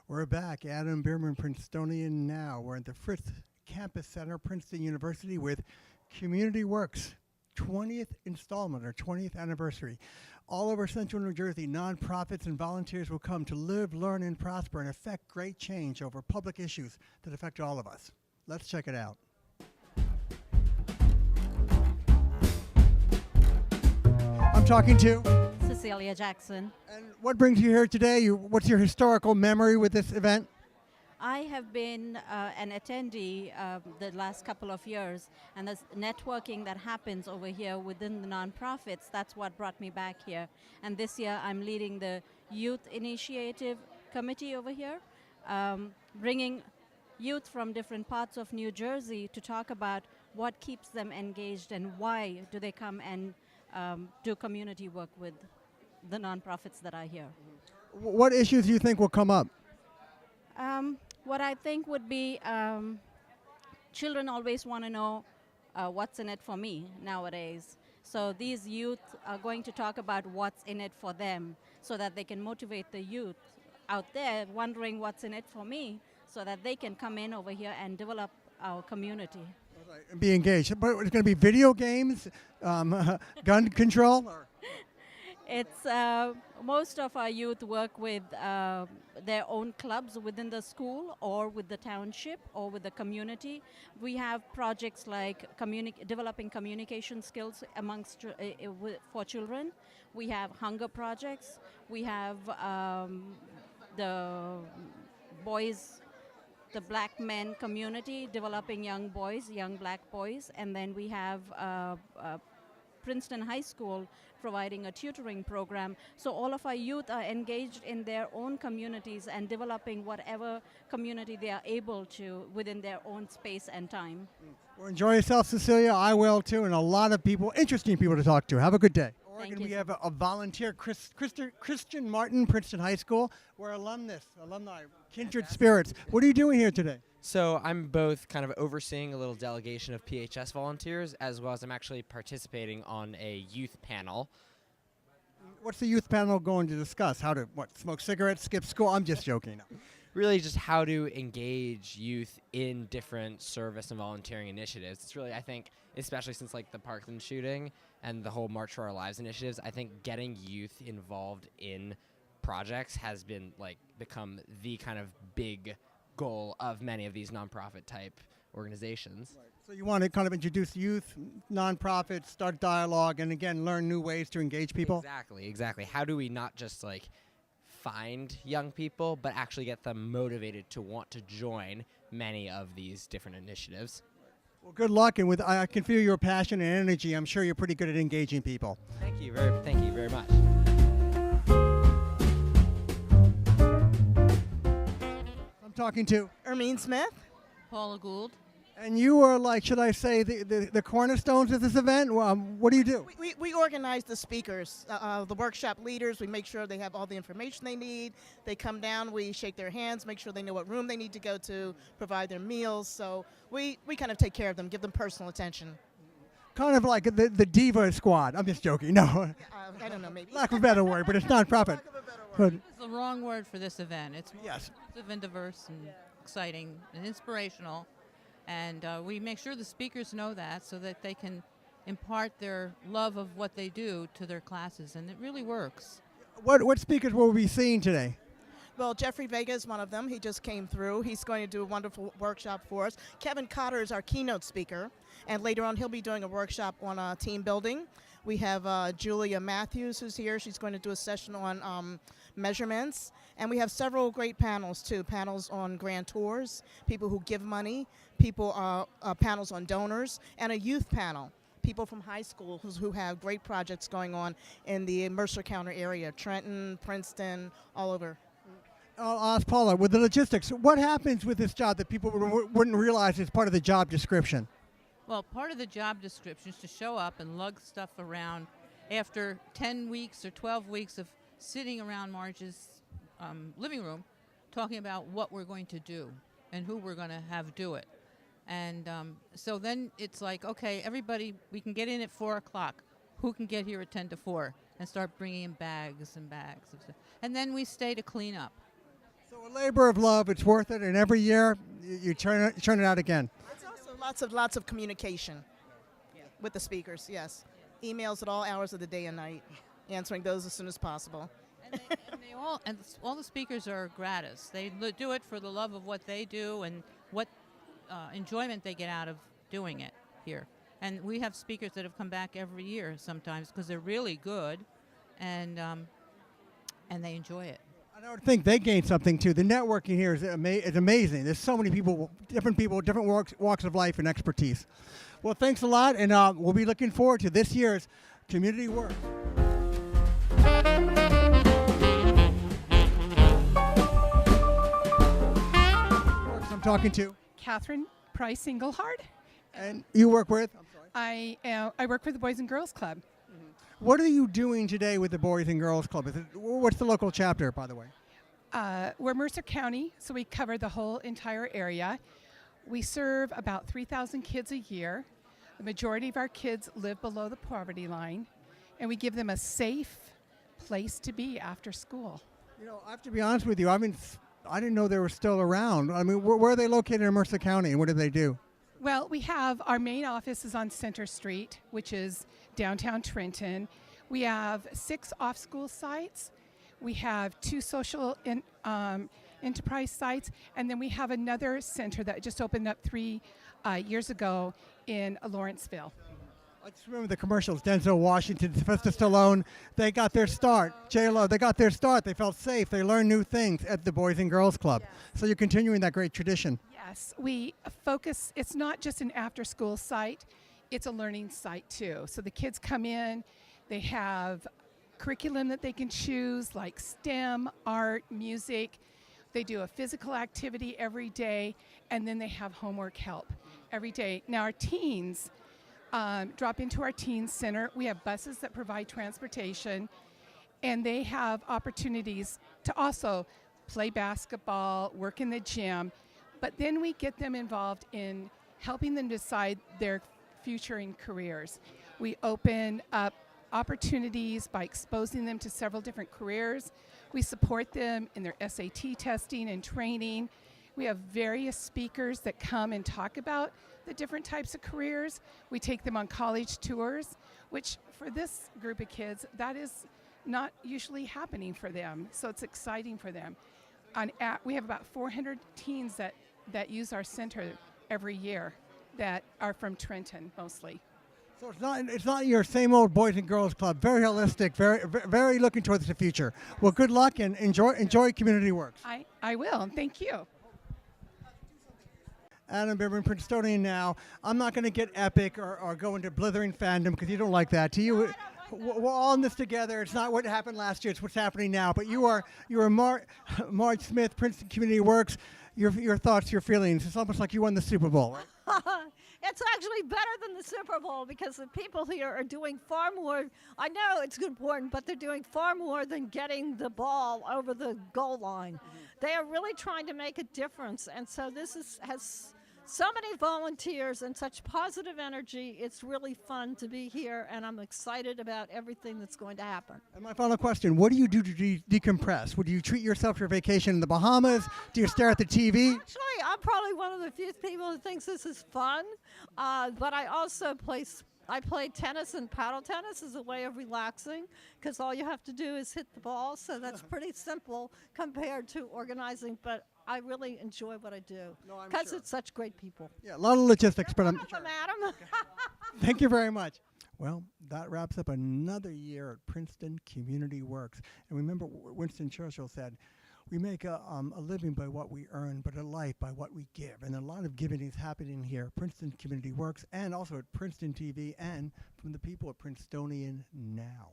We're back. Adam Bierman, Princetonia Now. We're at the Fritz Campus Center, Princeton University, with Community Works, 20th installment or 20th anniversary. All over central New Jersey, nonprofits and volunteers will come to live, learn, and prosper and affect great change over public issues that affect all of us. Let's check it out. I'm talking to Cecilia Jackson. And what brings you here today? What's your historical memory with this event? I have been an attendee the last couple of years, and the networking that happens over here within the nonprofits, that's what brought me back here. And this year I'm leading the Youth Initiative Committee over here, bringing youth from different parts of New Jersey to talk about what keeps them engaged and why do they come and do community work with the nonprofits that are here. What issues do you think will come up? What I think would be children always want to know what's in it for me nowadays. So these youth are going to talk about what's in it for them so that they can motivate the youth out there wondering what's in it for me so that they can come in over here and develop our community. Right, and be engaged. But it's going to be video games, gun control? Or? It's most of our youth work with their own clubs within the school or with the township or with the community. We have projects like developing communication skills amongst for children. We have hunger projects. We have the boys, the black men community developing young boys, young black boys, and then we have Princeton High School providing a tutoring program. So all of our youth are engaged in their own communities and developing whatever community they are able to within their own space and time. Well, enjoy yourself, Cecilia. I will too, and a lot of people, interesting people to talk to. Have a good day. Oregon, we have a volunteer, Christian Martin, Princeton High School. We're alumni, kindred spirits. What are you doing here today? So I'm both kind of overseeing a little delegation of PHS volunteers, as well as I'm actually participating on a youth panel. What's the youth panel going to discuss? How to, smoke cigarettes, skip school? I'm just joking. Really just how to engage youth in different service and volunteering initiatives. It's really, I think, especially since like the Parkland shooting and the whole March for Our Lives initiatives, I think getting youth involved in projects has been become the kind of big goal of many of these nonprofit type organizations. Right. So you want to kind of introduce youth, nonprofits, start dialogue, and again, learn new ways to engage people? Exactly. How do we not just find young people, but actually get them motivated to want to join many of these different initiatives? Well, good luck, and I can feel your passion and energy. I'm sure you're pretty good at engaging people. Thank you very much. I'm talking to Ermine Smith. Paula Gould. And you are should I say, the cornerstones of this event? What do you do? We organize the speakers, the workshop leaders. We make sure they have all the information they need. They come down, we shake their hands, make sure they know what room they need to go to, provide their meals. So we kind of take care of them, give them personal attention. Kind of like the diva squad. I'm just joking. No. I don't know, maybe. Lack of a better word, but it's nonprofit. It's the wrong word for this event. It's yes. inclusive and diverse and exciting and inspirational. And we make sure the speakers know that so that they can impart their love of what they do to their classes, and it really works. What speakers will we be seeing today? Well, Jeffrey Vega is one of them. He just came through. He's going to do a wonderful workshop for us. Kevin Cotter is our keynote speaker, and later on he'll be doing a workshop on team building. We have Julia Matthews who's here. She's going to do a session on measurements. And we have several great panels, too. Panels on grand tours, people who give money, panels on donors, and a youth panel. People from high schools who have great projects going on in the Mercer County area, Trenton, Princeton, all over. I'll ask Paula, with the logistics, what happens with this job that people wouldn't realize is part of the job description? Well, part of the job description is to show up and lug stuff around after 10 weeks or 12 weeks of sitting around Marge's living room talking about what we're going to do and who we're going to have do it. And so then it's okay, everybody, we can get in at 4 o'clock. Who can get here at 10 to 4? And start bringing in bags and bags of stuff. And then we stay to clean up. So a labor of love, it's worth it, and every year you turn it out again. It's also lots of communication with the speakers. Yes, emails at all hours of the day and night, answering those as soon as possible. And all the speakers are gratis. They do it for the love of what they do and what enjoyment they get out of doing it here. And we have speakers that have come back every year sometimes because they're really good, and they enjoy it. I would think they gain something too. The networking here is amazing. There's so many people, different walks of life and expertise. Well, thanks a lot, and we'll be looking forward to this year's community work. I'm talking to Catherine Price Engelhard. And you work with? I'm sorry. I work for the Boys and Girls Club. What are you doing today with the Boys and Girls Club? What's the local chapter, by the way? We're Mercer County, so we cover the whole entire area. We serve about 3,000 kids a year. The majority of our kids live below the poverty line, and we give them a safe place to be after school. You know, I have to be honest with you. I didn't know they were still around. I mean, where are they located in Mercer County, and what do they do? Well, we have our main office is on Center Street, which is downtown Trenton. We have 6 off-school sites. We have 2 social enterprise sites, and then we have another center that just opened up 3 years ago in Lawrenceville. I just remember the commercials. Denzel Washington, Sylvester Stallone, they got their start. J-Lo, they got their start. They felt safe. They learned new things at the Boys and Girls Club. Yes. So you're continuing that great tradition. Yes, we focus, it's not just an after-school site, it's a learning site too. So the kids come in, they have curriculum that they can choose like STEM, art, music. They do a physical activity every day, and then they have homework help every day. Now our teens drop into our teen center. We have buses that provide transportation, and they have opportunities to also play basketball, work in the gym, but then we get them involved in helping them decide their future in careers. We open up opportunities by exposing them to several different careers. We support them in their SAT testing and training. We have various speakers that come and talk about the different types of careers. We take them on college tours, which for this group of kids, that is not usually happening for them. So it's exciting for them. We have about 400 teens that use our center every year that are from Trenton mostly. So it's not your same old Boys and Girls Club. Very holistic, very looking towards the future. Well, good luck and enjoy Community Works. I will. Thank you. Adam Bimmerman, Princetonian Now. I'm not going to get epic or go into blithering fandom because you don't like that. To you, we're all in this together. It's not what happened last year. It's what's happening now. But you are Marge Smith, Princeton Community Works. Your thoughts, your feelings. It's almost like you won the Super Bowl, right? It's actually better than the Super Bowl because the people here are doing far more. I know it's important, but they're doing far more than getting the ball over the goal line. They are really trying to make a difference, and so this has so many volunteers and such positive energy. It's really fun to be here, and I'm excited about everything that's going to happen. And my final question, what do you do to decompress? Would you treat yourself to a vacation in the Bahamas? Do you stare at the TV? Actually, I'm probably one of the few people who thinks this is fun, but I also play tennis, and paddle tennis is a way of relaxing because all you have to do is hit the ball, so that's pretty simple compared to organizing, but I really enjoy what I do because it's such great people. Yeah, a lot of logistics, but I'm sure. Adam. Thank you very much. Well, that wraps up another year at Princeton Community Works. And remember, Winston Churchill said, we make a living by what we earn, but a life by what we give. And a lot of giving is happening here at Princeton Community Works and also at Princeton TV and from the people at Princetonian Now.